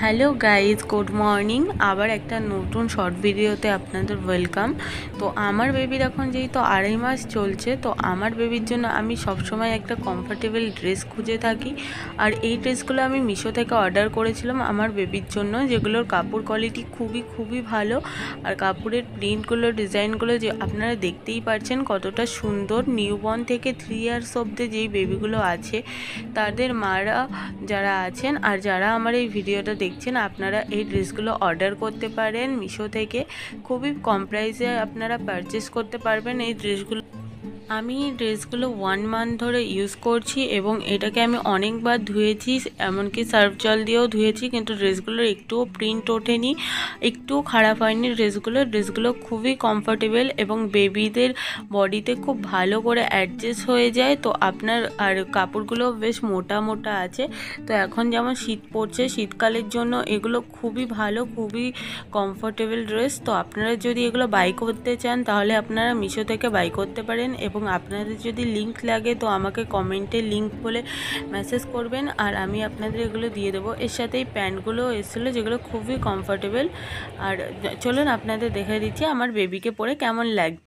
Hello guys, good morning. আবার একটা নতুন শর্ট ভিডিওতে আপনাদের ওয়েলকাম। তো আমার বেবির এখন যেহেতু 2.5 মাস চলছে, তো আমার বেবির জন্য আমি সবসময় একটা কমফোর্টেবল ড্রেস খুঁজে থাকি। আর এই ড্রেসগুলো আমি মিশো থেকে অর্ডার করেছিলাম আমার বেবির জন্য, যেগুলোর কাপড় কোয়ালিটি খুবই ভালো। আর কাপড়ের প্রিন্টগুলো, ডিজাইনগুলো যে আপনারা দেখতেই পাচ্ছেন কতটা সুন্দর। নিউবর্ন থেকে 3 ইয়ার্স অবধি যেই বেবিগুলো আছে তাদের মারা যারা আছেন আর যারা আমার এই ভিডিওটা দেখছেন, আপনারা এই ড্রেসগুলো অর্ডার করতে পারেন মিশো থেকে। খুবই কম প্রাইসে আপনারা পারচেস করতে পারবেন এই ড্রেসগুলো। আমি এই ড্রেসগুলো 1 মান্থ ধরে ইউজ করছি এবং এটাকে আমি অনেকবার ধুয়েছি, এমনকি সার্ফ জল দিয়েও ধুয়েছি, কিন্তু ড্রেসগুলোর একটুও প্রিন্ট ওঠেনি, একটুও খারাপ হয়নি। ড্রেসগুলো খুবই কমফোর্টেবল এবং বেবিদের বডিতে খুব ভালো করে অ্যাডজাস্ট হয়ে যায়। তো আপনার আর কাপড়গুলো বেশ মোটা মোটা আছে। তো এখন যেমন শীত পড়ছে, শীতকালের জন্য এগুলো খুবই ভালো, খুবই কমফোর্টেবল ড্রেস। তো আপনারা যদি এগুলো বাই করতে চান তাহলে আপনারা মিশো থেকে বাই করতে পারেন, এবং আপনাদের যদি লিংক লাগে তো আমাকে কমেন্টে লিংক বলে মেসেজ করবেন আর আমি আপনাদের এগুলো দিয়ে দেবো। এর সাথে এই প্যান্টগুলো এসেছিলো যেগুলো খুবই কমফোর্টেবল। আর চলুন আপনাদের দেখে দিচ্ছি আমার বেবিকে পরে কেমন লাগছে।